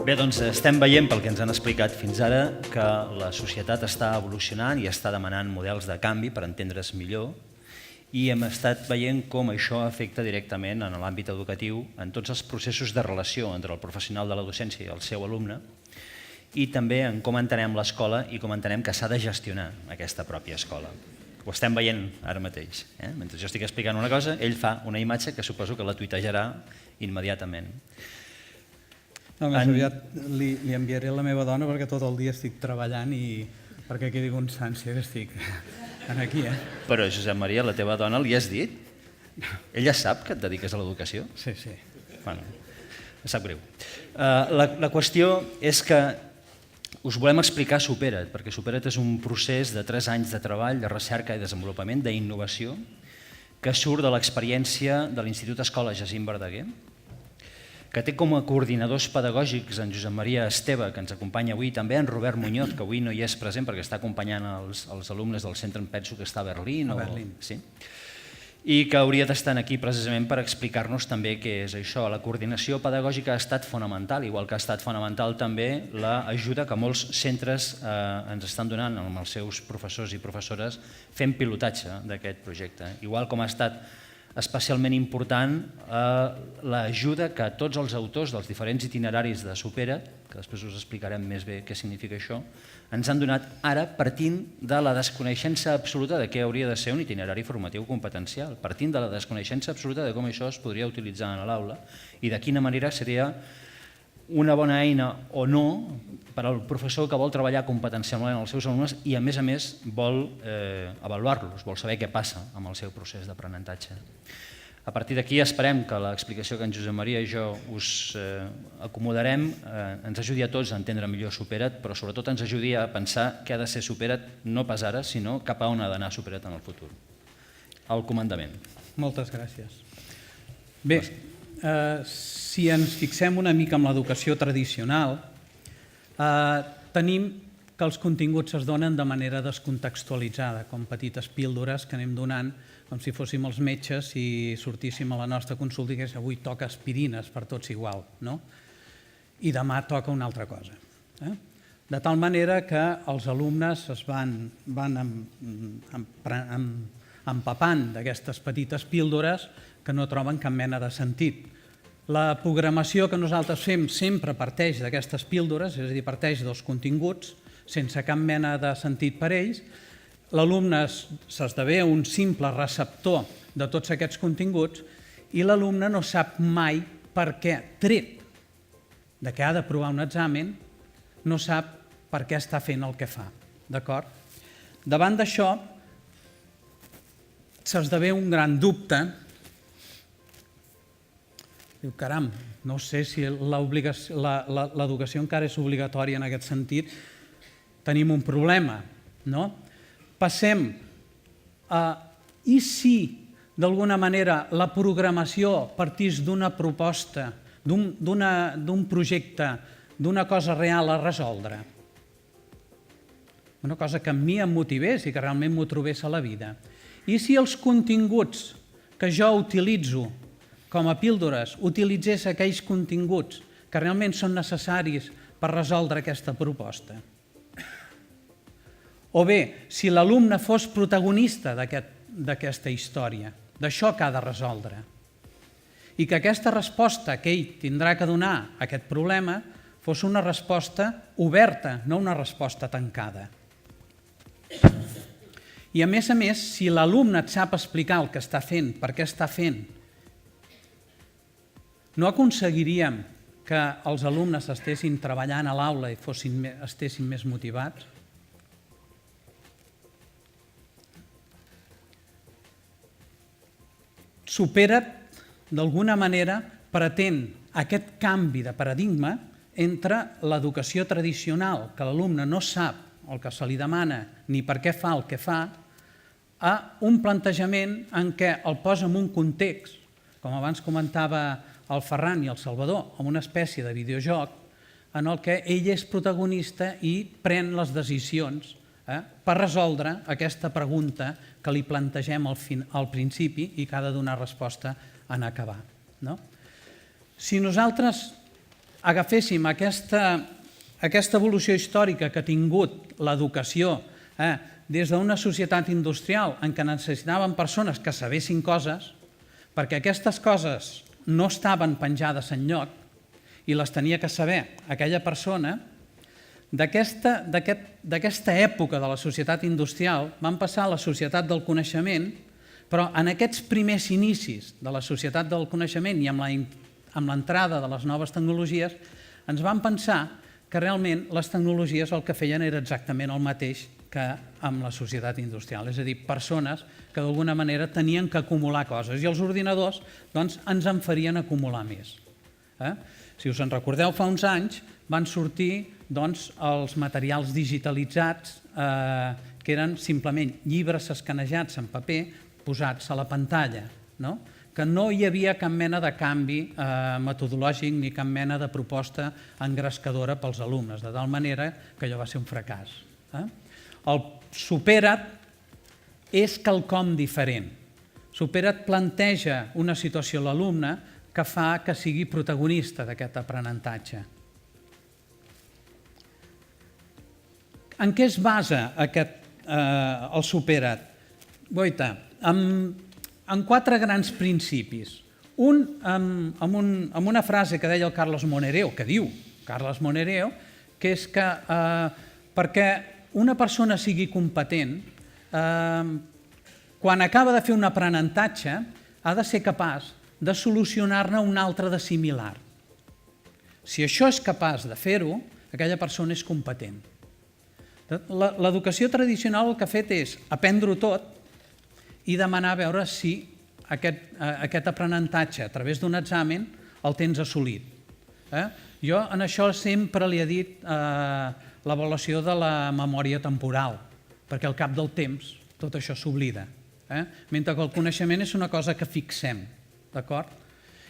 Bé, doncs estem veient, pel que ens han explicat fins ara, que la societat està evolucionant i està demanant models de canvi per entendre's millor, i hem estat veient com això afecta directament en l'àmbit educatiu en tots els processos de relació entre el professional de la docència i el seu alumne, i també en com entenem l'escola i com entenem que s'ha de gestionar aquesta pròpia escola. Ho estem veient ara mateix. Mentre jo estic explicant una cosa, ell fa una imatge que suposo que la tuitejarà immediatament. No, més aviat li enviaré la meva dona perquè tot el dia estic treballant i perquè quedi constància que estic aquí. Però, Josep Maria, la teva dona li has dit? Ella sap que et dediques a l'educació? Sí, sí. Bueno, em sap greu. La qüestió és que us volem explicar Supera't, perquè Supera't és un procés de 3 anys de treball, de recerca i desenvolupament, d'innovació, que surt de l'experiència de l'Institut Escola Jacint Verdaguer, que té com a coordinadors pedagògics en Josep Maria Esteve, que ens acompanya avui, també en Robert Muñoz, que avui no hi és present perquè està acompanyant els alumnes del centre, em penso que està a Berlín. A Berlín. Sí. I que hauria d'estar aquí precisament per explicar-nos també què és això. La coordinació pedagògica ha estat fonamental, igual que ha estat fonamental també l'ajuda que molts centres ens estan donant amb els seus professors i professores fent pilotatge d'aquest projecte. Igual com ha estat especialment important l'ajuda que tots els autors dels diferents itineraris de Supera't, que després us explicarem més bé què significa això, ens han donat ara partint de la desconeixença absoluta de què hauria de ser un itinerari formatiu competencial, partint de la desconeixença absoluta de com això es podria utilitzar a l'aula i de quina manera seria una bona eina o no per al professor que vol treballar competencialment amb els seus alumnes i a més vol avaluar-los, vol saber què passa amb el seu procés d'aprenentatge. A partir d'aquí esperem que l'explicació que en Josep Maria i jo us acomodarem ens ajudi a tots a entendre millor Supera't, però sobretot ens ajudi a pensar què ha de ser Supera't no pas ara, sinó cap a on ha d'anar Supera't en el futur. El comandament. Moltes gràcies. Bé, si ens fixem una mica en l'educació tradicional, tenim que els continguts es donen de manera descontextualitzada, com petites píldores que anem donant, com si fóssim els metges i sortíssim a la nostra consulta i digués avui toca aspirines per tots igual, no? I demà toca una altra cosa. De tal manera que els alumnes es van empapant d'aquestes petites píldores que no troben cap mena de sentit. La programació que nosaltres fem sempre parteix d'aquestes píldores, és a dir, parteix dels continguts, sense cap mena de sentit per ells. L'alumne s'esdevé un simple receptor de tots aquests continguts i l'alumne no sap mai per què, tret de que ha de provar un examen, no sap per què està fent el que fa. D'acord? Davant d'això, s'esdevé un gran dubte. Diu, caram, no sé si l'educació encara és obligatòria en aquest sentit. Tenim un problema, no? Passem a, i si, d'alguna manera, la programació partís d'una proposta, d'un projecte, d'una cosa real a resoldre? Una cosa que a mi em motivés i que realment m'ho trobés a la vida. I si els continguts que jo utilitzo com a píldores utilitzés aquells continguts que realment són necessaris per resoldre aquesta proposta? O bé, si l'alumne fos protagonista d'aquesta història, d'això que ha de resoldre, i que aquesta resposta que ell tindrà que donar a aquest problema fos una resposta oberta, no una resposta tancada. I a més, si l'alumne et sap explicar el que està fent, per què està fent, no aconseguiríem que els alumnes estessin treballant a l'aula i estessin més motivats? Supera't, d'alguna manera, pretén aquest canvi de paradigma entre l'educació tradicional, que l'alumne no sap el que se li demana ni per què fa el que fa, a un plantejament en què el posa en un context, com abans comentava el Ferran i el Salvador, amb una espècie de videojoc en el que ell és protagonista i pren les decisions per resoldre aquesta pregunta que li plantegem al principi i que ha de donar resposta en acabar. Si nosaltres agaféssim aquesta evolució històrica que ha tingut l'educació des d'una societat industrial en què necessitaven persones que sabessin coses, perquè aquestes coses no estaven penjades enlloc i les tenia que saber aquella persona, d'aquesta època de la societat industrial van passar a la societat del coneixement, però en aquests primers inicis de la societat del coneixement i amb l'entrada de les noves tecnologies ens van pensar que realment les tecnologies el que feien era exactament el mateix que amb la societat industrial, és a dir, persones que d'alguna manera tenien que acumular coses i els ordinadors ens en farien acumular més. Si us en recordeu, fa uns anys van sortir els materials digitalitzats que eren simplement llibres escanejats en paper posats a la pantalla, que no hi havia cap mena de canvi metodològic ni cap mena de proposta engrescadora pels alumnes, de tal manera que allò va ser un fracàs. El Supera't és quelcom diferent. Supera't planteja una situació a l'alumne que fa que sigui protagonista d'aquest aprenentatge. En què es basa el Supera't? Guaita, en 4 grans principis. Un, amb una frase que deia el Carlos Monereo, que diu Carlos Monereo, que és que perquè una persona sigui competent, quan acaba de fer un aprenentatge, ha de ser capaç de solucionar-ne un altre de similar. Si això és capaç de fer-ho, aquella persona és competent. L'educació tradicional el que ha fet és aprendre-ho tot i demanar a veure si aquest aprenentatge a través d'un examen el tens assolit. Jo en això sempre li he dit l'avaluació de la memòria temporal, perquè al cap del temps tot això s'oblida. Mentre que el coneixement és una cosa que fixem, d'acord?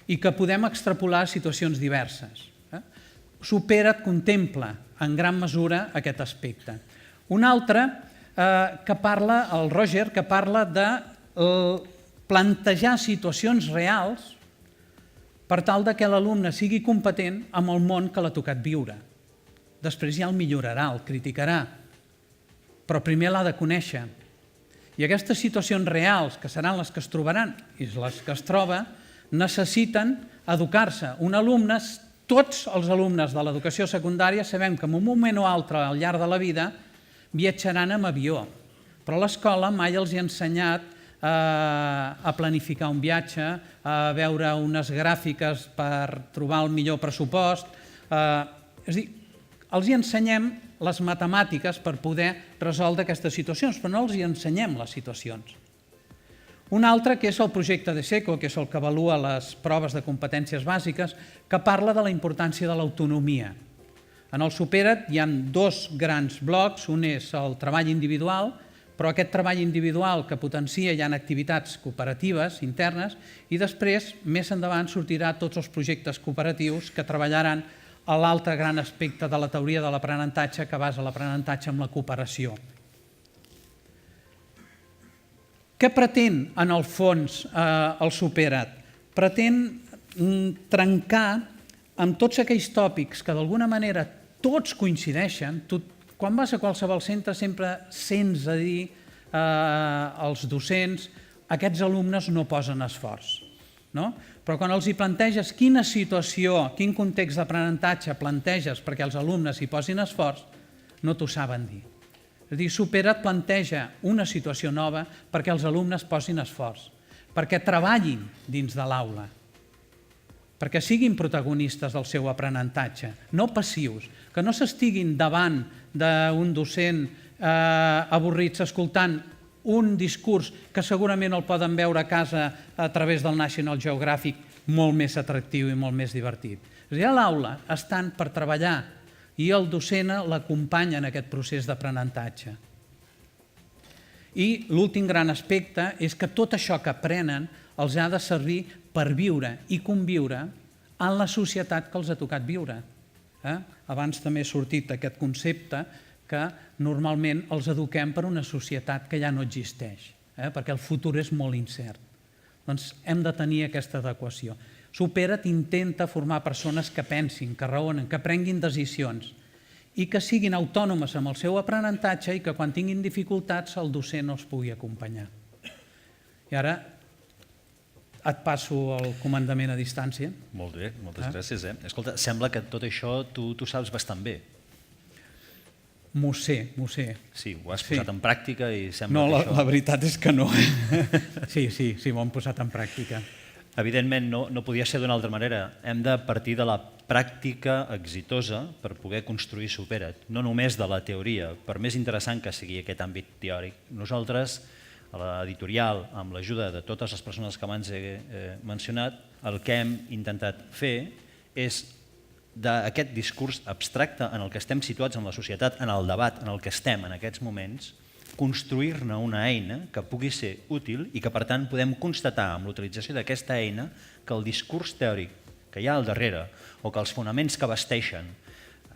I que podem extrapolar a situacions diverses. Supera't contempla en gran mesura aquest aspecte. Un altre, el Roger, que parla de plantejar situacions reals per tal que l'alumne sigui competent amb el món que l'ha tocat viure. Després ja el millorarà, el criticarà, però primer l'ha de conèixer. I aquestes situacions reals, que seran les que es trobaran i les que es troba, necessiten educar-se. Tots els alumnes de l'educació secundària sabem que en un moment o altre al llarg de la vida viatjaran amb avió, però l'escola mai els ha ensenyat a planificar un viatge, a veure unes gràfiques per trobar el millor pressupost. És a dir, els hi ensenyem les matemàtiques per poder resoldre aquestes situacions, però no els hi ensenyem les situacions. Un altre, que és el projecte de SECO, que és el que avalua les proves de competències bàsiques, que parla de la importància de l'autonomia. En el Supera't hi ha 2 grans blocs, un és el treball individual, però aquest treball individual que potencia hi ha activitats cooperatives internes i després, més endavant, sortirà tots els projectes cooperatius que treballaran a l'altre gran aspecte de la teoria de l'aprenentatge que basa l'aprenentatge amb la cooperació. Què pretén, en el fons, el Supera't? Pretén trencar amb tots aquells tòpics que d'alguna manera tots coincideixen. Quan vas a qualsevol centre sempre sents a dir als docents aquests alumnes no posen esforç. Però quan els hi planteges quina situació, quin context d'aprenentatge planteges perquè els alumnes hi posin esforç, no t'ho saben dir. És a dir, Supera't planteja una situació nova perquè els alumnes posin esforç, perquè treballin dins de l'aula, perquè siguin protagonistes del seu aprenentatge, no passius, que no s'estiguin davant d'un docent avorrits escoltant un discurs que segurament el poden veure a casa a través del National Geographic molt més atractiu i molt més divertit. És a dir, a l'aula estan per treballar i el docent l'acompanya en aquest procés d'aprenentatge. I l'últim gran aspecte és que tot això que aprenen els ha de servir per viure i conviure en la societat que els ha tocat viure. Abans també ha sortit aquest concepte que normalment els eduquem per una societat que ja no existeix, perquè el futur és molt incert. Doncs hem de tenir aquesta adequació. Supera't intenta formar persones que pensin, que raonen, que prenguin decisions i que siguin autònomes amb el seu aprenentatge i que quan tinguin dificultats el docent els pugui acompanyar. I ara et passo el comandament a distància. Molt bé, moltes gràcies. Escolta, sembla que tot això tu saps bastant bé. M'ho sé. Sí, ho has posat en pràctica i sembla No, que això... la veritat és que no. Sí, ho hem posat en pràctica. Evidentment, no podia ser d'una altra manera. Hem de partir de la pràctica exitosa per poder construir Supera't, no només de la teoria, per més interessant que sigui aquest àmbit teòric. Nosaltres, a l'editorial, amb l'ajuda de totes les persones que abans he mencionat, el que hem intentat fer és d'aquest discurs abstracte en el que estem situats en la societat, en el debat en el que estem en aquests moments, construir-ne una eina que pugui ser útil i que, per tant, podem constatar amb l'utilització d'aquesta eina que el discurs teòric que hi ha al darrere o que els fonaments que basteixen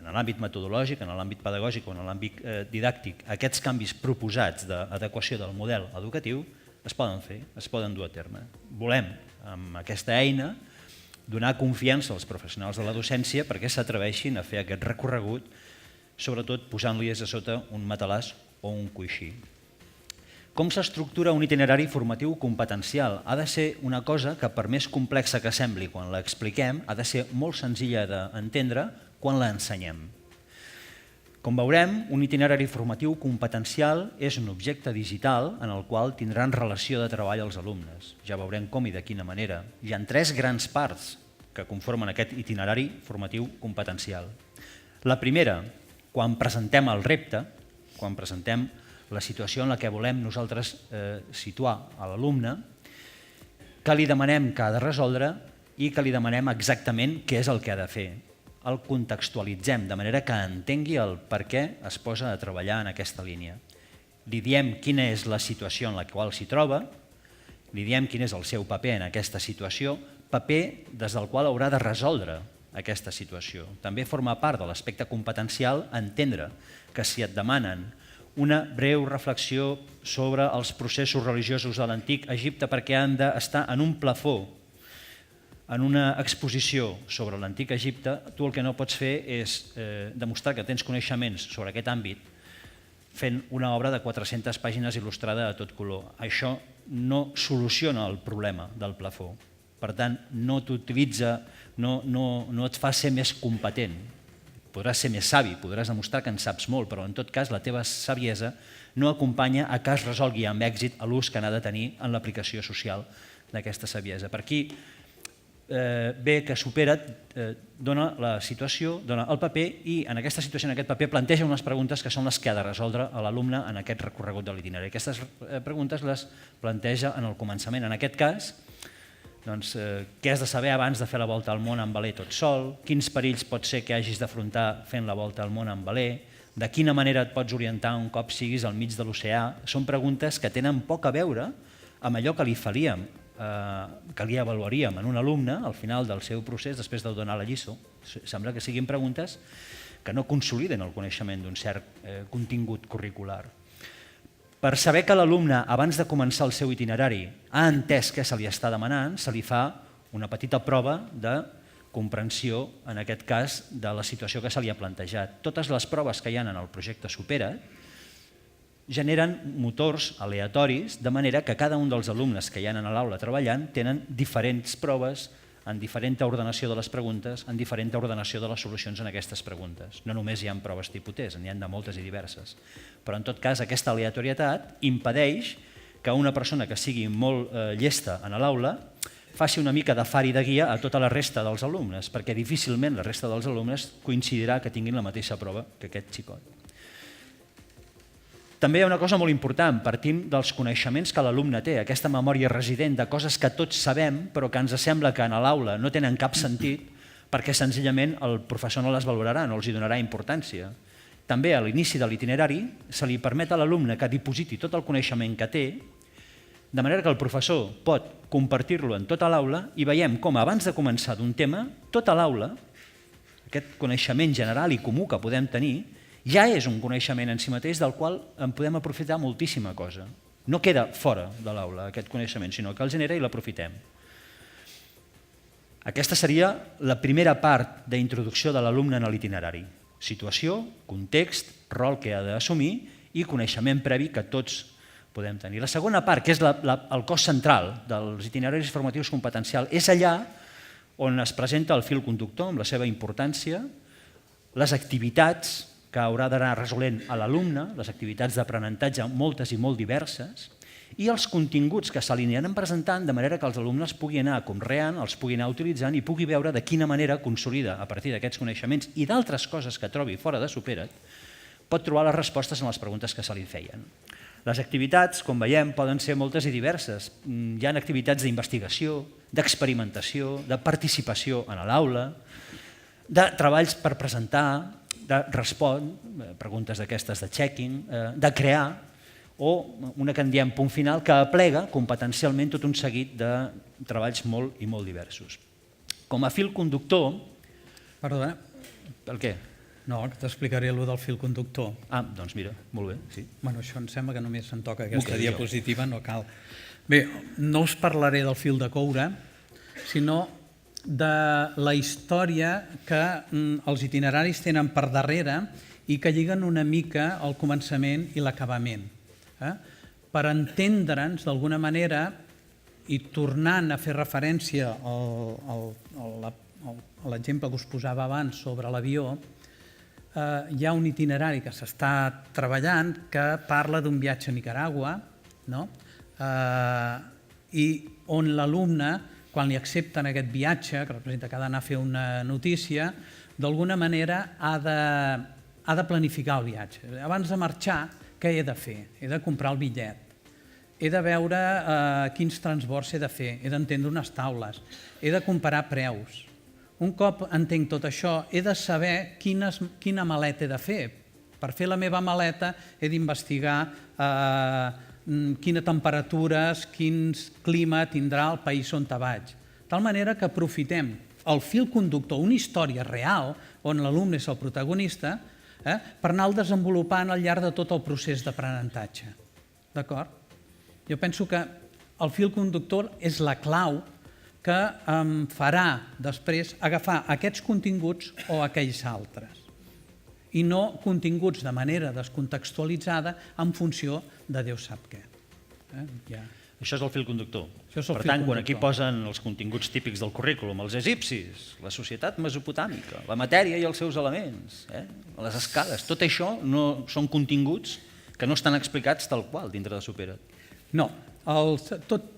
en l'àmbit metodològic, en l'àmbit pedagògic o en l'àmbit didàctic, aquests canvis proposats d'adequació del model educatiu es poden fer, es poden dur a terme. Volem, amb aquesta eina, donar confiança als professionals de la docència perquè s'atreveixin a fer aquest recorregut, sobretot posant-li a sota un matalàs o un coixí. Com s'estructura un itinerari formatiu competencial? Ha de ser una cosa que, per més complexa que sembli quan l'expliquem, ha de ser molt senzilla d'entendre quan l'ensenyem. Com veurem, un itinerari formatiu competencial és un objecte digital en el qual tindran relació de treball els alumnes. Ja veurem com i de quina manera. Hi ha 3 grans parts que conformen aquest itinerari formatiu competencial. La primera, quan presentem el repte, quan presentem la situació en la que volem nosaltres situar a l'alumne, que li demanem que ha de resoldre i que li demanem exactament què és el que ha de fer. El contextualitzem de manera que entengui el per què es posa a treballar en aquesta línia. Li diem quina és la situació en la qual s'hi troba, li diem quin és el seu paper en aquesta situació, paper des del qual haurà de resoldre aquesta situació. També forma part de l'aspecte competencial entendre que si et demanen una breu reflexió sobre els processos religiosos de l'antic Egipte perquè han d'estar en un plafó, en una exposició sobre l'antic Egipte, tu el que no pots fer és demostrar que tens coneixements sobre aquest àmbit fent una obra de 400 pàgines il·lustrada a tot color. Això no soluciona el problema del plafó. Per tant, no t'utilitza, no et fa ser més competent. Podràs ser més savi, podràs demostrar que en saps molt, però en tot cas la teva saviesa no acompanya a que es resolgui amb èxit l'ús que n'ha de tenir en l'aplicació social d'aquesta saviesa. Per aquí ve que Supera't dona la situació, dona el paper i en aquesta situació, en aquest paper, planteja unes preguntes que són les que ha de resoldre l'alumne en aquest recorregut de l'itinerari. Aquestes preguntes les planteja en el començament. En aquest cas, què has de saber abans de fer la volta al món en veler tot sol, quins perills pot ser que hagis d'afrontar fent la volta al món en veler, de quina manera et pots orientar un cop siguis al mig de l'oceà. Són preguntes que tenen poc a veure amb allò que li faríem, que li avaluaríem en un alumne al final del seu procés després de donar la lliçó. Sembla que siguin preguntes que no consoliden el coneixement d'un cert contingut curricular. Per saber que l'alumne, abans de començar el seu itinerari, ha entès què se li està demanant, se li fa una petita prova de comprensió, en aquest cas, de la situació que se li ha plantejat. Totes les proves que hi ha en el projecte Supera't generen motors aleatoris, de manera que cada un dels alumnes que hi ha a l'aula treballant tenen diferents proves en diferent ordenació de les preguntes, en diferent ordenació de les solucions en aquestes preguntes. No només hi ha proves tipus test, n'hi ha de moltes i diverses. Però en tot cas aquesta aleatorietat impedeix que una persona que sigui molt llesta a l'aula faci una mica de far i de guia a tota la resta dels alumnes, perquè difícilment la resta dels alumnes coincidirà que tinguin la mateixa prova que aquest xicot. També hi ha una cosa molt important, partim dels coneixements que l'alumne té, aquesta memòria resident de coses que tots sabem però que ens sembla que a l'aula no tenen cap sentit perquè senzillament el professor no les valorarà, no els hi donarà importància. També a l'inici de l'itinerari se li permet a l'alumne que dipositi tot el coneixement que té, de manera que el professor pot compartir-lo en tota l'aula i veiem com abans de començar d'un tema, tota l'aula, aquest coneixement general i comú que podem tenir, ja és un coneixement en si mateix del qual en podem aprofitar moltíssima cosa. No queda fora de l'aula aquest coneixement, sinó que el genera i l'aprofitem. Aquesta seria la primera part d'introducció de l'alumne en l'itinerari. Situació, context, rol que ha d'assumir i coneixement previ que tots podem tenir. La segona part, que és el cos central dels itineraris formatius competencials, és allà on es presenta el fil conductor amb la seva importància, les activitats que haurà d'anar resolent a l'alumne, les activitats d'aprenentatge moltes i molt diverses, i els continguts que se li aniran presentant de manera que els alumnes puguin anar conreant, els puguin anar utilitzant i pugui veure de quina manera consolida a partir d'aquests coneixements i d'altres coses que trobi fora de Supera't, pot trobar les respostes en les preguntes que se li feien. Les activitats, com veiem, poden ser moltes i diverses. Hi ha activitats d'investigació, d'experimentació, de participació en l'aula, de treballs per presentar, de respondre, preguntes d'aquestes de checking, de crear, o una que en diem punt final, que aplega competencialment tot un seguit de treballs molt i molt diversos. Com a fil conductor... Perdona. El què? No, que t'explicaré allò del fil conductor. Ah, doncs mira, molt bé, sí. Bueno, això em sembla que només se'n toca aquesta diapositiva, no cal. Bé, no us parlaré del fil de coure, sinó de la història que els itineraris tenen per darrere i que lliguen una mica al començament i l'acabament. Per entendre'ns d'alguna manera i tornant a fer referència a l'exemple que us posava abans sobre l'avió, hi ha un itinerari que s'està treballant que parla d'un viatge a Nicaragua, i on l'alumne, quan li accepten aquest viatge, que representa que ha d'anar a fer una notícia, d'alguna manera ha de planificar el viatge. Abans de marxar, què he de fer? He de comprar el bitllet, he de veure quins transbords he de fer, he d'entendre unes taules, he de comparar preus. Un cop entenc tot això, he de saber quina maleta he de fer. Per fer la meva maleta he d'investigar quines temperatures, quin clima tindrà el país on vaig. De tal manera que aprofitem el fil conductor, una història real, on l'alumne és el protagonista, per anar-lo desenvolupant al llarg de tot el procés d'aprenentatge. D'acord? Jo penso que el fil conductor és la clau que em farà després agafar aquests continguts o aquells altres i no continguts de manera descontextualitzada en funció de Déu sap què. Això és el fil conductor. Això és el Per fil tant, quan aquí conductor. posen els continguts típics del currículum, els egipcis, la societat mesopotàmica, la matèria i els seus elements, les escales, tot això no són continguts que no estan explicats tal qual dintre de Supera't. No,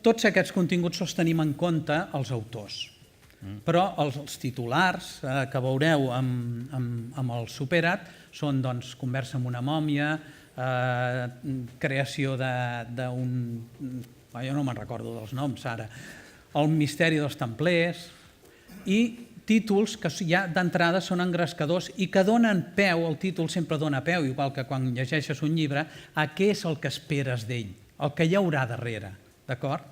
tots aquests continguts els tenim en compte els autors, però els titulars que veureu amb el Supera't són conversa amb una mòmia, creació d'un... jo no me'n recordo dels noms ara, el misteri dels templers i títols que ja d'entrada són engrescadors i que donen peu, el títol sempre dona peu, igual que quan llegeixes un llibre, a què és el que esperes d'ell, el que hi haurà darrere, d'acord?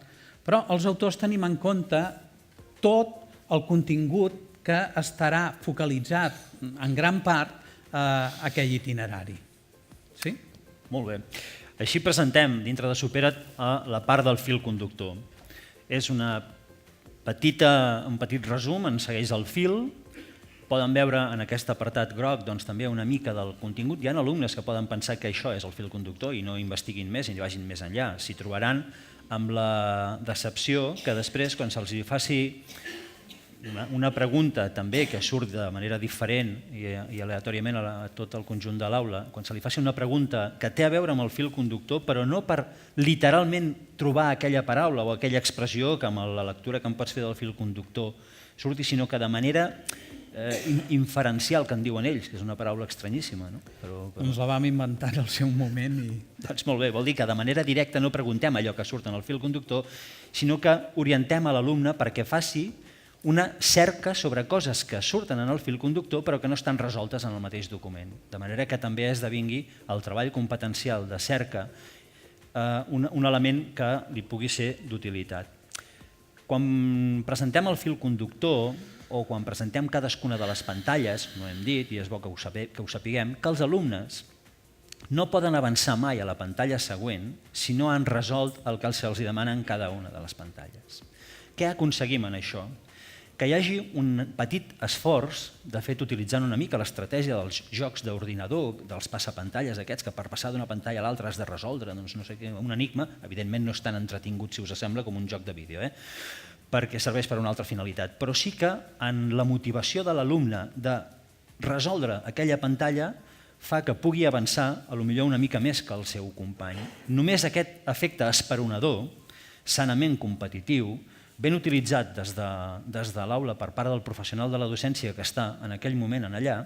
Però els autors tenim en compte tot el contingut que estarà focalitzat en gran part a aquell itinerari. Sí? Molt bé. Així presentem dintre de Supera't la part del fil conductor. És un petit resum, en segueix el fil. Poden veure en aquest apartat groc també una mica del contingut. Hi ha alumnes que poden pensar que això és el fil conductor i no investiguin més i vagin més enllà. S'hi trobaran amb la decepció que després, quan se'ls faci una pregunta també que surt de manera diferent i aleatòriament a tot el conjunt de l'aula, quan se li faci una pregunta que té a veure amb el fil conductor, però no per literalment trobar aquella paraula o aquella expressió que amb la lectura que em pots fer del fil conductor surti, sinó que de manera inferencial, que en diuen ells, que és una paraula estranyíssima. Ens la vam inventar al seu moment. Doncs molt bé, vol dir que de manera directa no preguntem allò que surt en el fil conductor, sinó que orientem a l'alumne perquè faci una cerca sobre coses que surten en el fil conductor però que no estan resoltes en el mateix document. De manera que també esdevingui el treball competencial de cerca un element que li pugui ser d'utilitat. Quan presentem el fil conductor o quan presentem cadascuna de les pantalles, no hem dit, i és bo que ho sapiguem, que els alumnes no poden avançar mai a la pantalla següent si no han resolt el que se'ls demana en cada una de les pantalles. Què aconseguim en això? que hi hagi un petit esforç, de fet utilitzant una mica l'estratègia dels jocs d'ordinador, dels passapantalles aquests, que per passar d'una pantalla a l'altra has de resoldre no sé què, un enigma, evidentment no és tan entretingut si us sembla com un joc de vídeo, perquè serveix per una altra finalitat, però sí que en la motivació de l'alumne de resoldre aquella pantalla fa que pugui avançar potser una mica més que el seu company. Només aquest efecte esperonador, sanament competitiu, ben utilitzat des de l'aula per part del professional de la docència que està en aquell moment allà,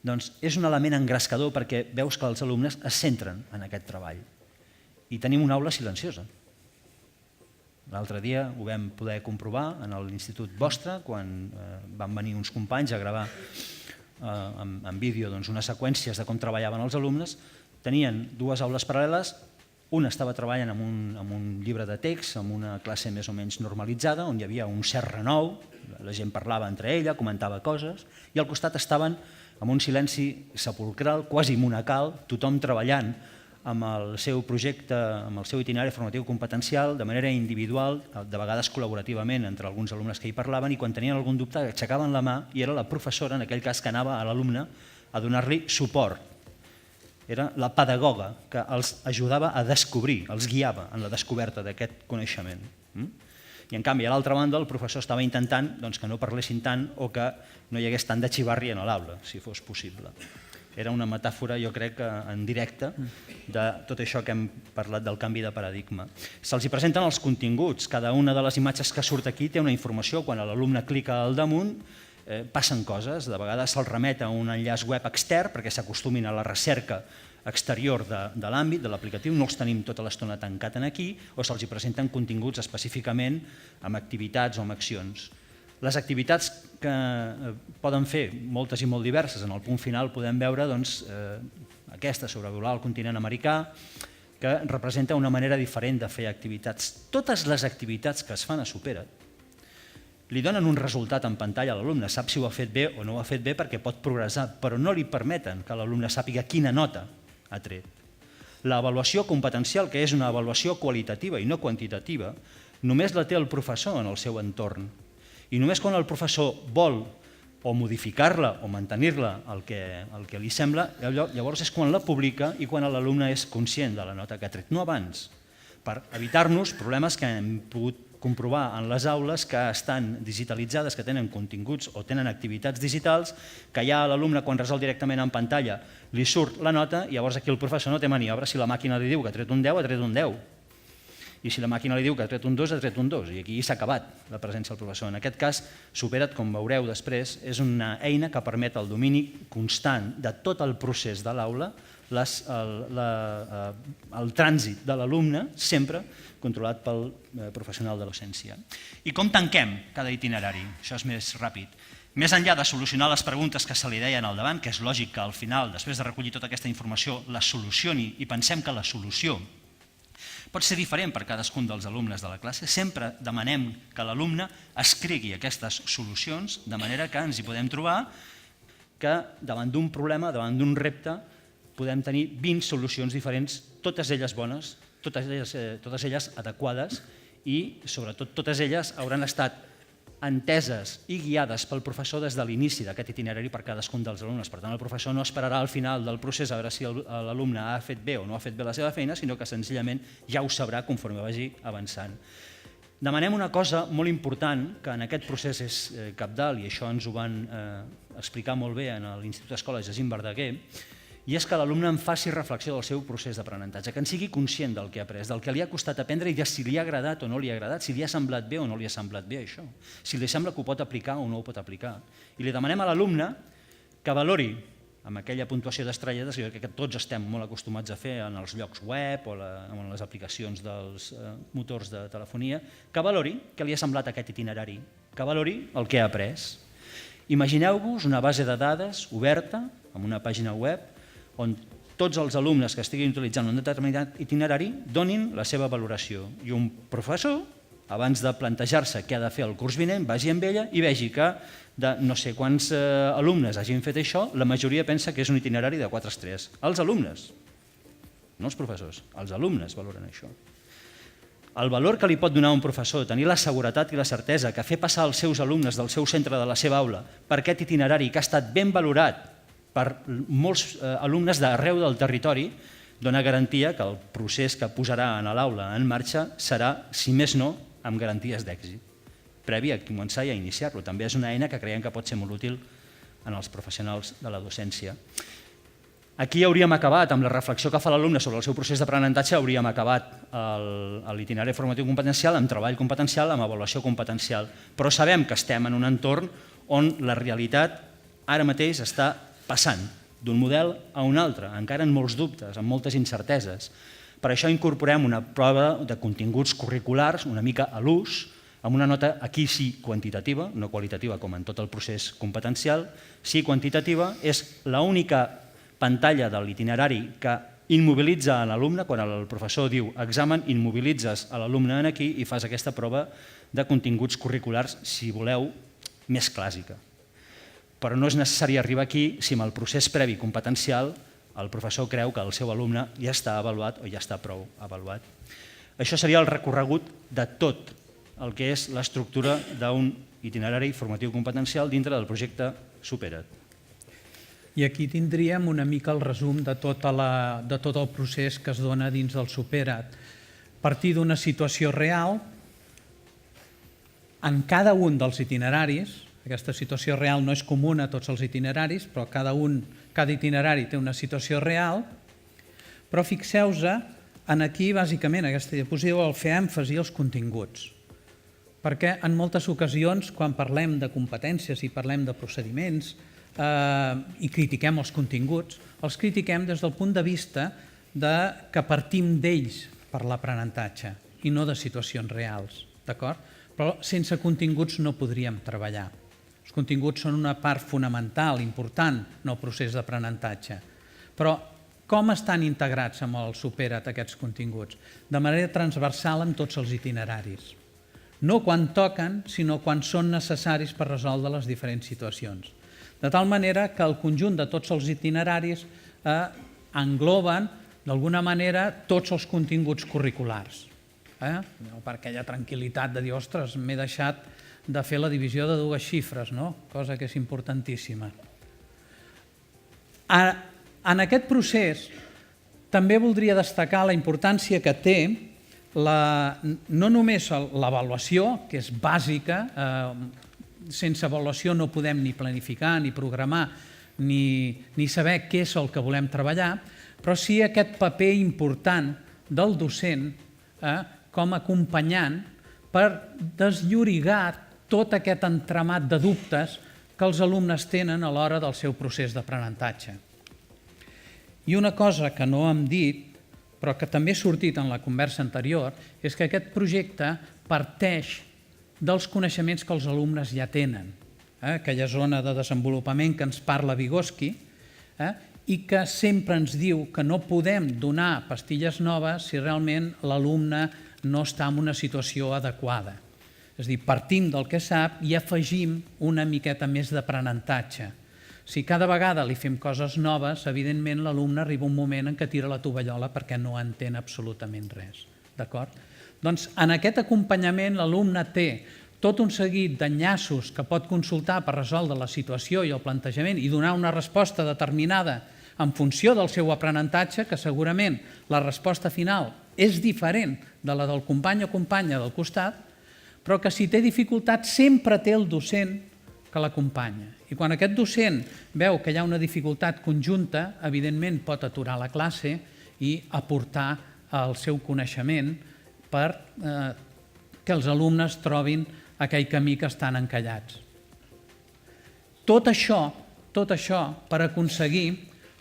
doncs és un element engrescador perquè veus que els alumnes es centren en aquest treball. I tenim una aula silenciosa. L'altre dia ho vam poder comprovar en l'institut vostre, quan van venir uns companys a gravar en vídeo unes seqüències de com treballaven els alumnes. Tenien dues aules paral·leles, una estava treballant amb un llibre de text, amb una classe més o menys normalitzada, on hi havia un cert renou, la gent parlava entre ella, comentava coses, i al costat estaven amb un silenci sepulcral, quasi monacal, tothom treballant amb el seu projecte, amb el seu itinerari formatiu competencial, de manera individual, de vegades col·laborativament entre alguns alumnes que hi parlaven, i quan tenien algun dubte aixecaven la mà i era la professora, en aquell cas, que anava a l'alumne a donar-li suport. Era la pedagoga que els ajudava a descobrir, els guiava en la descoberta d'aquest coneixement. I en canvi, a l'altra banda, el professor estava intentant que no parlessin tant o que no hi hagués tant de xivarri en l'aula, si fos possible. Era una metàfora, jo crec, en directe de tot això que hem parlat del canvi de paradigma. Se'ls presenten els continguts. Cada una de les imatges que surt aquí té una informació. Quan l'alumne clica al damunt, passen coses. De vegades se'l remet a un enllaç web extern perquè s'acostumin a la recerca exterior de l'àmbit, de l'aplicatiu. No els tenim tota l'estona tancat aquí, o se'ls presenten continguts específicament amb activitats o amb accions. Les activitats que poden fer, moltes i molt diverses, en el punt final podem veure aquesta sobre volar el continent americà, que representa una manera diferent de fer activitats. Totes les activitats que es fan a Supera't li donen un resultat en pantalla a l'alumne, sap si ho ha fet bé o no ho ha fet bé perquè pot progressar, però no li permeten que l'alumne sàpiga quina nota ha tret. L'avaluació competencial, que és una avaluació qualitativa i no quantitativa, només la té el professor en el seu entorn. I només quan el professor vol o modificar-la o mantenir-la el que li sembla, llavors és quan la publica i quan l'alumne és conscient de la nota que ha tret, no abans, per evitar-nos problemes que hem pogut comprovar en les aules que estan digitalitzades, que tenen continguts o tenen activitats digitals, que ja l'alumne quan resol directament en pantalla li surt la nota i llavors aquí el professor no té maniobra. Si la màquina li diu que ha tret un 10, ha tret un 10. I si la màquina li diu que ha tret un 2, ha tret un 2. I aquí s'ha acabat la presència del professor. En aquest cas, Supera't, com veureu després, és una eina que permet el domini constant de tot el procés de l'aula, el trànsit de l'alumne, sempre controlat pel professional de docència. I com tanquem cada itinerari? Això és més ràpid. Més enllà de solucionar les preguntes que se li deien al davant, que és lògic que al final, després de recollir tota aquesta informació, la solucioni i pensem que la solució pot ser diferent per cadascun dels alumnes de la classe, sempre demanem que l'alumne escrigui aquestes solucions de manera que ens hi podem trobar que davant d'un problema, davant d'un repte, podem tenir 20 solucions diferents, totes elles bones, totes elles adequades i, sobretot, totes elles hauran estat enteses i guiades pel professor des de l'inici d'aquest itinerari per cadascun dels alumnes. Per tant, el professor no esperarà al final del procés a veure si l'alumne ha fet bé o no ha fet bé la seva feina, sinó que senzillament ja ho sabrà conforme vagi avançant. Demanem una cosa molt important, que en aquest procés és cabdal, i això ens ho van explicar molt bé en l'Institut d'Escola Jacint Verdaguer, i és que l'alumne en faci reflexió del seu procés d'aprenentatge, que en sigui conscient del que ha après, del que li ha costat aprendre i de si li ha agradat o no li ha agradat, si li ha semblat bé o no li ha semblat bé això, si li sembla que ho pot aplicar o no ho pot aplicar. I li demanem a l'alumne que valori amb aquella puntuació d'estrelles, que tots estem molt acostumats a fer en els llocs web o en les aplicacions dels motors de telefonia, que valori què li ha semblat aquest itinerari, que valori el que ha après. Imagineu-vos una base de dades oberta, amb una pàgina web, on tots els alumnes que estiguin utilitzant un determinat itinerari donin la seva valoració. I un professor, abans de plantejar-se què ha de fer el curs vinent, vagi amb ella i vegi que de no sé quants alumnes hagin fet això, la majoria pensa que és un itinerari de 4 estrelles. Els alumnes, no els professors, els alumnes valoren això. El valor que li pot donar un professor, tenir la seguretat i la certesa que fer passar els seus alumnes del seu centre de la seva aula per aquest itinerari que ha estat ben valorat per molts alumnes d'arreu del territori, dona garantia que el procés que posarà en l'aula en marxa serà, si més no, amb garanties d'èxit, previ a començar i a iniciar-lo. També és una eina que creiem que pot ser molt útil en els professionals de la docència. Aquí hauríem acabat amb la reflexió que fa l'alumne sobre el seu procés d'aprenentatge, hauríem acabat l'itinerari formatiu competencial amb treball competencial, amb avaluació competencial. Però sabem que estem en un entorn on la realitat ara mateix està passant d'un model a un altre, encara amb molts dubtes, amb moltes incerteses. Per això incorporem una prova de continguts curriculars una mica a l'ús, amb una nota aquí sí quantitativa, no qualitativa com en tot el procés competencial, sí quantitativa, és l'única pantalla de l'itinerari que immobilitza l'alumne. Quan el professor diu examen, immobilitzes l'alumne aquí i fas aquesta prova de continguts curriculars, si voleu, més clàssica. Però no és necessari arribar aquí si amb el procés previ competencial el professor creu que el seu alumne ja està avaluat o ja està prou avaluat. Això seria el recorregut de tot el que és l'estructura d'un itinerari formatiu competencial dintre del projecte Supera't. I aquí tindríem una mica el resum de tot el procés que es dona dins del Supera't. A partir d'una situació real, en cada un dels itineraris, aquesta situació real no és comuna a tots els itineraris, però cada itinerari té una situació real, però fixeu-vos en aquí, bàsicament, aquesta diapositiva, el fer èmfasi als continguts. Perquè en moltes ocasions, quan parlem de competències i parlem de procediments i critiquem els continguts, els critiquem des del punt de vista que partim d'ells per l'aprenentatge i no de situacions reals, d'acord? Però sense continguts no podríem treballar. Els continguts són una part fonamental, important, en el procés d'aprenentatge. Però com estan integrats amb el Supera't aquests continguts? De manera transversal en tots els itineraris. No quan toquen, sinó quan són necessaris per resoldre les diferents situacions. De tal manera que el conjunt de tots els itineraris engloben, d'alguna manera, tots els continguts curriculars. Per aquella tranquil·litat de dir, ostres, m'he deixat de fer la divisió de dues xifres, cosa que és importantíssima. En aquest procés també voldria destacar la importància que té no només l'avaluació, que és bàsica, sense avaluació no podem ni planificar, ni programar, ni saber què és el que volem treballar, però sí aquest paper important del docent com a acompanyant per desllorigar tot aquest entramat de dubtes que els alumnes tenen a l'hora del seu procés d'aprenentatge. I una cosa que no hem dit, però que també ha sortit en la conversa anterior, és que aquest projecte parteix dels coneixements que els alumnes ja tenen, aquella zona de desenvolupament que ens parla Vygotsky, i que sempre ens diu que no podem donar pastilles noves si realment l'alumne no està en una situació adequada. És a dir, partim del que sap i afegim una miqueta més d'aprenentatge. Si cada vegada li fem coses noves, evidentment l'alumne arriba un moment en què tira la tovallola perquè no entén absolutament res. D'acord? Doncs en aquest acompanyament l'alumne té tot un seguit d'enllaços que pot consultar per resoldre la situació i el plantejament i donar una resposta determinada en funció del seu aprenentatge, que segurament la resposta final és diferent de la del company o companya del costat, però que si té dificultat sempre té el docent que l'acompanya. I quan aquest docent veu que hi ha una dificultat conjunta, evidentment pot aturar la classe i aportar el seu coneixement per que els alumnes trobin aquell camí que estan encallats. Tot això per aconseguir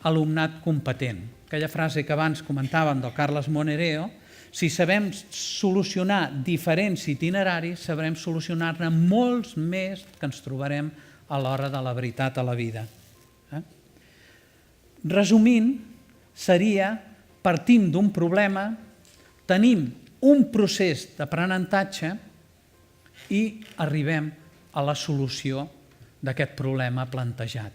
alumnat competent. Aquella frase que abans comentàvem del Carles Monereo, si sabem solucionar diferents itineraris, sabrem solucionar-ne molts més que ens trobarem a l'hora de la veritat a la vida. Resumint, seria, partim d'un problema, tenim un procés d'aprenentatge i arribem a la solució d'aquest problema plantejat.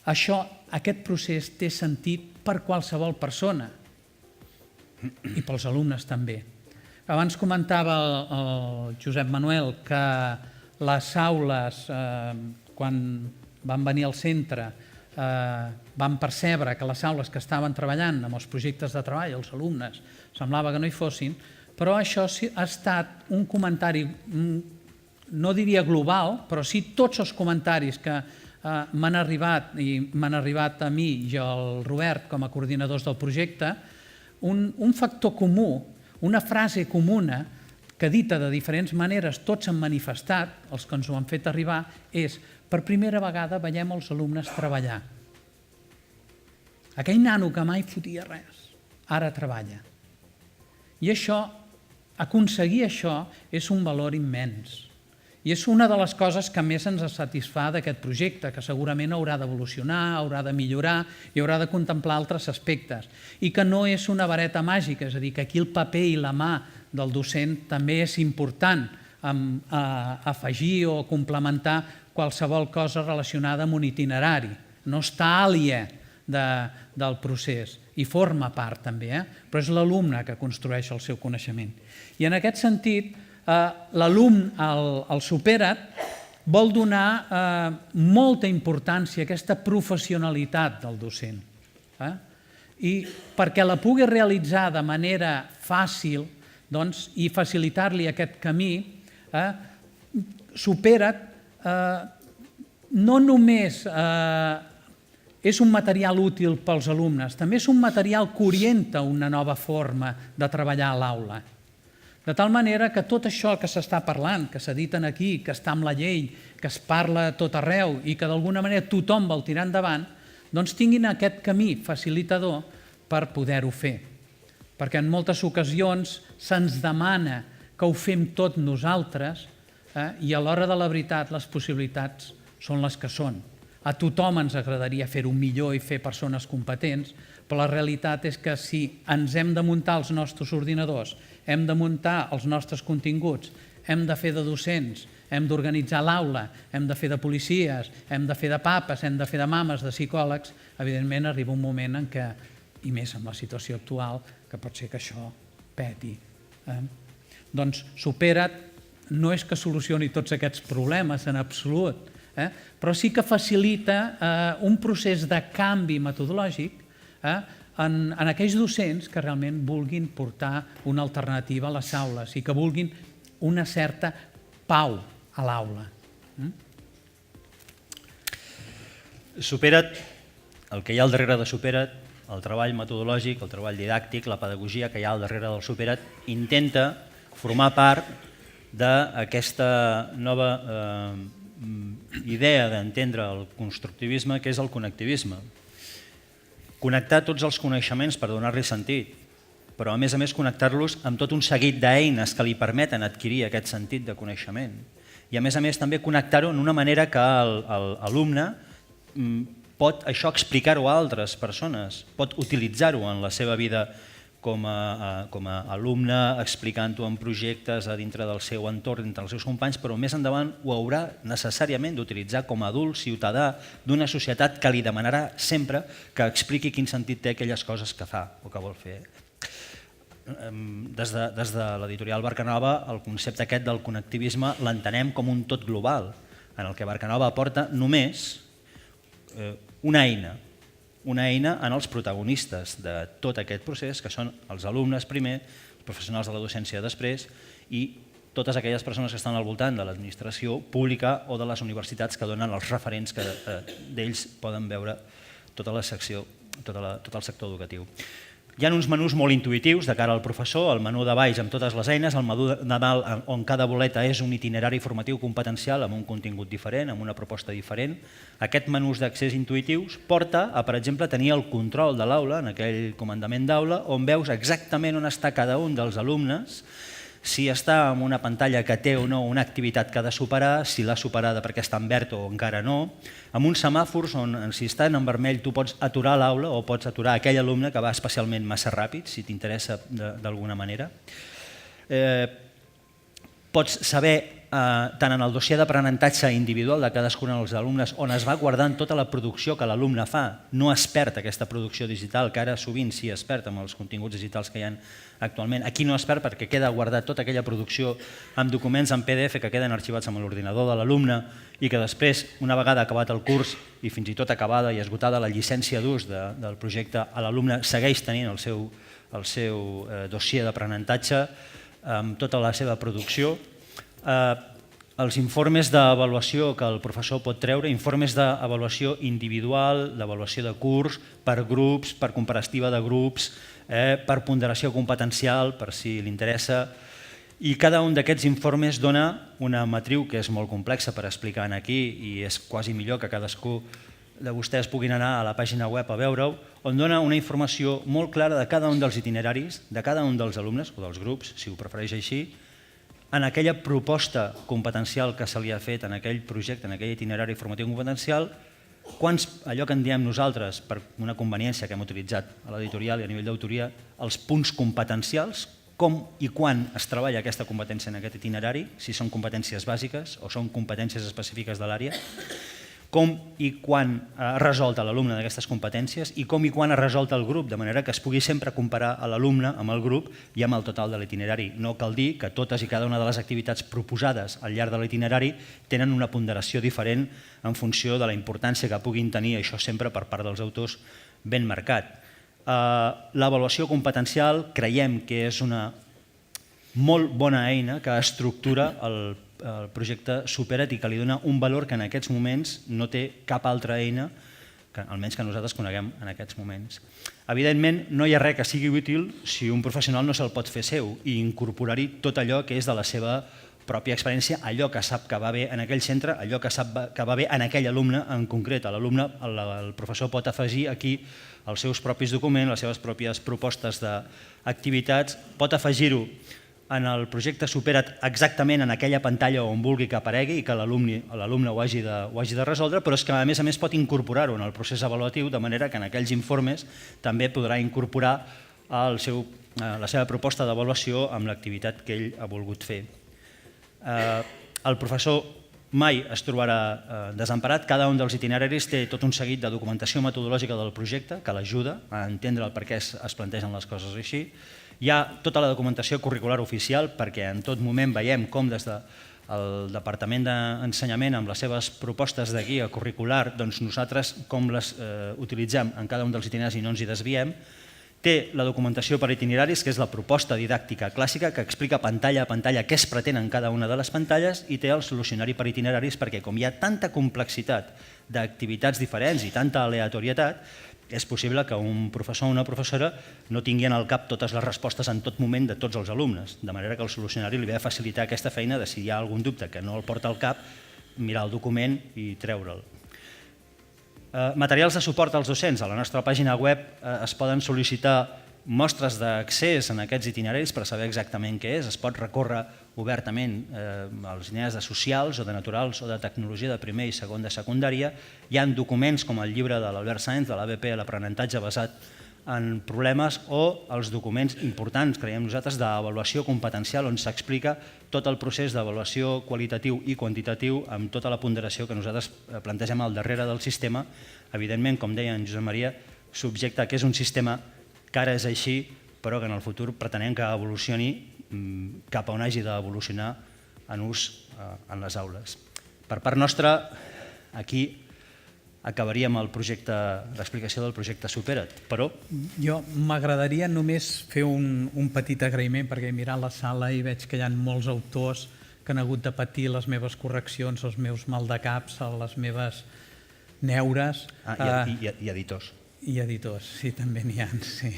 Aquest procés té sentit per qualsevol persona i pels alumnes també. Abans comentava el Josep Manuel que les aules, quan van venir al centre, van percebre que les aules que estaven treballant amb els projectes de treball, els alumnes, semblava que no hi fossin, però això ha estat un comentari, no diria global, però sí tots els comentaris que m'han arribat, i m'han arribat a mi i al Robert com a coordinadors del projecte, un factor comú, una frase comuna que dita de diferents maneres tots han manifestat, els que ens ho han fet arribar, és per primera vegada veiem els alumnes treballar. Aquell nano que mai fotia res, ara treballa. I això, aconseguir això, és un valor immens. I és una de les coses que més ens satisfà d'aquest projecte, que segurament haurà d'evolucionar, haurà de millorar i haurà de contemplar altres aspectes. I que no és una vareta màgica, és a dir, que aquí el paper i la mà del docent també és important afegir o complementar qualsevol cosa relacionada amb un itinerari. No està àlia del procés i forma part també, però és l'alumne que construeix el seu coneixement. I en aquest sentit, l'alumne, el Supera't, vol donar molta importància a aquesta professionalitat del docent. I perquè la pugui realitzar de manera fàcil i facilitar-li aquest camí, Supera't no només és un material útil pels alumnes, també és un material que orienta una nova forma de treballar a l'aula. De tal manera que tot això que s'està parlant, que s'ha dit aquí, que està amb la llei, que es parla a tot arreu i que d'alguna manera tothom vol tirar endavant, doncs tinguin aquest camí facilitador per poder-ho fer. Perquè en moltes ocasions se'ns demana que ho fem tot nosaltres i a l'hora de la veritat les possibilitats són les que són. A tothom ens agradaria fer-ho millor i fer persones competents, però la realitat és que si ens hem de muntar els nostres ordinadors, hem de muntar els nostres continguts, hem de fer de docents, hem d'organitzar l'aula, hem de fer de policies, hem de fer de papes, hem de fer de mames, de psicòlegs, evidentment arriba un moment en què, i més amb la situació actual, que pot ser que això peti. Doncs Supera't no és que solucioni tots aquests problemes en absolut, però sí que facilita un procés de canvi metodològic en aquells docents que realment vulguin portar una alternativa a les aules i que vulguin una certa pau a l'aula. Supera't, el que hi ha al darrere de Supera't, el treball metodològic, el treball didàctic, la pedagogia que hi ha al darrere del Supera't, intenta formar part d'aquesta nova idea d'entendre el constructivisme, que és el connectivisme. Connectar tots els coneixements per donar-li sentit, però a més connectar-los amb tot un seguit d'eines que li permeten adquirir aquest sentit de coneixement. I a més també connectar-ho en una manera que l'alumne pot això explicar-ho a altres persones, pot utilitzar-ho en la seva vida com a alumne, explicant-ho en projectes a dintre del seu entorn, entre els seus companys, però més endavant ho haurà necessàriament d'utilitzar com a adult ciutadà d'una societat que li demanarà sempre que expliqui quin sentit té aquelles coses que fa o que vol fer. Des de l'editorial Barcanova, el concepte aquest del connectivisme l'entenem com un tot global, en el que Barcanova aporta només una eina en els protagonistes de tot aquest procés, que són els alumnes primer, els professionals de la docència després i totes aquelles persones que estan al voltant de l'administració pública o de les universitats que donen els referents que d'ells poden veure tota la secció, tot el sector educatiu. Hi ha uns menús molt intuïtius de cara al professor, el menú de baix amb totes les eines, el menú de dalt on cada boleta és un itinerari formatiu competencial amb un contingut diferent, amb una proposta diferent. Aquest menús d'accés intuïtius porta a, per exemple, tenir el control de l'aula, en aquell comandament d'aula, on veus exactament on està cada un dels alumnes, si està en una pantalla que té o no una activitat que ha de superar, si l'ha superada perquè està en verd o encara no, amb uns semàfors on, si està en vermell, tu pots aturar l'aula o pots aturar aquell alumne que va especialment massa ràpid, si t'interessa d'alguna manera. Pots saber tant en el dossier d'aprenentatge individual de cadascun dels alumnes, on es va guardant tota la producció que l'alumne fa, no es perd aquesta producció digital, que ara sovint sí es perd amb els continguts digitals que hi ha actualment. Aquí no es perd perquè queda guardat tota aquella producció amb documents en PDF que queden arxivats amb l'ordinador de l'alumne i que després, una vegada acabat el curs i fins i tot acabada i esgotada la llicència d'ús del projecte, l'alumne segueix tenint el seu dossier d'aprenentatge amb tota la seva producció. Els informes d'avaluació que el professor pot treure, informes d'avaluació individual, d'avaluació de curs, per grups, per comparativa de grups, per ponderació competencial, per si li interessa. I cada un d'aquests informes dona una matriu que és molt complexa per explicar aquí i és quasi millor que cadascú de vostès puguin anar a la pàgina web a veure-ho, on dona una informació molt clara de cada un dels itineraris, de cada un dels alumnes o dels grups, si ho prefereix així, en aquella proposta competencial que se li ha fet, en aquell projecte, en aquell itinerari formatiu competencial, allò que en diem nosaltres, per una conveniència que hem utilitzat a l'editorial i a nivell d'autoria, els punts competencials, com i quan es treballa aquesta competència en aquest itinerari, si són competències bàsiques o són competències específiques de l'àrea, com i quan ha resolt l'alumne d'aquestes competències i com i quan ha resolt el grup, de manera que es pugui sempre comparar l'alumne amb el grup i amb el total de l'itinerari. No cal dir que totes i cada una de les activitats proposades al llarg de l'itinerari tenen una ponderació diferent en funció de la importància que puguin tenir, això sempre per part dels autors ben marcat. L'avaluació competencial creiem que és una molt bona eina que estructura el projecte Supera't i que li dona un valor que en aquests moments no té cap altra eina, almenys que nosaltres coneguem en aquests moments. Evidentment, no hi ha res que sigui útil si un professional no se'l pot fer seu i incorporar-hi tot allò que és de la seva pròpia experiència, allò que sap que va bé en aquell centre, allò que sap que va bé en aquell alumne en concret. L'alumne, el professor pot afegir aquí els seus propis documents, les seves pròpies propostes d'activitats, pot afegir-ho en el projecte Supera't exactament en aquella pantalla on vulgui que aparegui i que l'alumne ho hagi de resoldre, però és que a més pot incorporar-ho en el procés avaluatiu, de manera que en aquells informes també podrà incorporar la seva proposta d'avaluació amb l'activitat que ell ha volgut fer. El professor mai es trobarà desemparat. Cada un dels itineraris té tot un seguit de documentació metodològica del projecte que l'ajuda a entendre el per què es plantegen les coses així. Hi ha tota la documentació curricular oficial perquè en tot moment veiem com des del Departament d'Ensenyament amb les seves propostes de guia curricular nosaltres com les utilitzem en cada un dels itineraris i no ens hi desviem. Té la documentació per itineraris, que és la proposta didàctica clàssica, que explica pantalla a pantalla què es pretén en cada una de les pantalles, i té el solucionari per itineraris, perquè com hi ha tanta complexitat d'activitats diferents i tanta aleatorietat, és possible que un professor o una professora no tingui al cap totes les respostes en tot moment de tots els alumnes, de manera que el solucionari li ve a facilitar aquesta feina de si hi ha algun dubte que no el porta al cap, mirar el document i treure'l. Materials de suport als docents. A la nostra pàgina web es poden sol·licitar mostres d'accés en aquests itineraris per saber exactament què és. Es pot recórrer obertament als itineraris de socials o de naturals o de tecnologia de primer i segon de secundària. Hi ha documents com el llibre de l'Albert Sáenz, de l'ABP, l'aprenentatge basat en problemes, o els documents importants, creiem nosaltres, d'avaluació competencial, on s'explica tot el procés d'avaluació qualitatiu i quantitatiu amb tota la ponderació que nosaltres plantegem al darrere del sistema. Evidentment, com deia en Josep Maria, subjecte que és un sistema que ara és així, però que en el futur pretenem que evolucioni cap a on hagi d'evolucionar en ús en les aules. Per part nostra, aquí acabaríem l'explicació del projecte Supera't, però... Jo m'agradaria només fer un petit agraïment, perquè he mirat la sala i veig que hi ha molts autors que han hagut de patir les meves correccions, els meus maldecaps, les meves neures. I editors. I editors, sí, també n'hi ha, sí.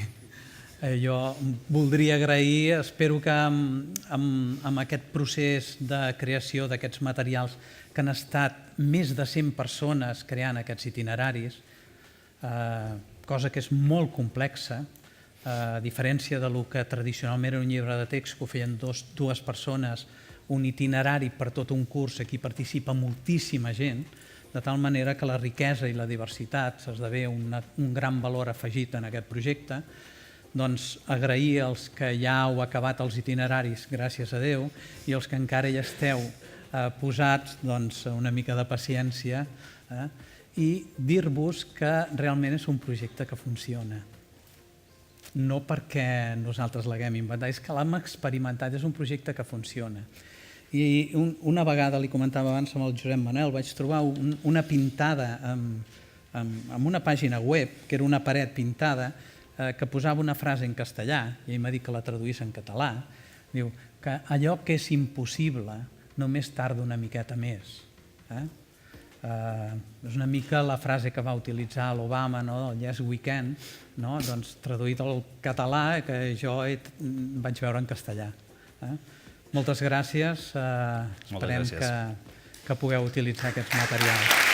Jo voldria agrair, espero que amb aquest procés de creació d'aquests materials que han estat més de 100 persones creant aquests itineraris, cosa que és molt complexa, a diferència del que tradicionalment era un llibre de text que ho feien dues persones, un itinerari per tot un curs, aquí participa moltíssima gent, de tal manera que la riquesa i la diversitat s'esdevé un gran valor afegit en aquest projecte. Doncs agrair als que ja heu acabat els itineraris, gràcies a Déu, i els que encara hi esteu, posats doncs, una mica de paciència i dir-vos que realment és un projecte que funciona. No perquè nosaltres l'haguem inventat, és que l'hem experimentat, és un projecte que funciona. I una vegada, li comentava abans amb el Josep Manel, vaig trobar una pintada en una pàgina web, que era una paret pintada, que posava una frase en castellà, i ell m'ha dit que la traduís en català, diu que allò que és impossible només tarda una miqueta més. És una mica la frase que va utilitzar l'Obama, el Yes We Can, doncs, traduït al català, que jo vaig veure en castellà. Moltes gràcies, esperem que pugueu utilitzar aquests materials.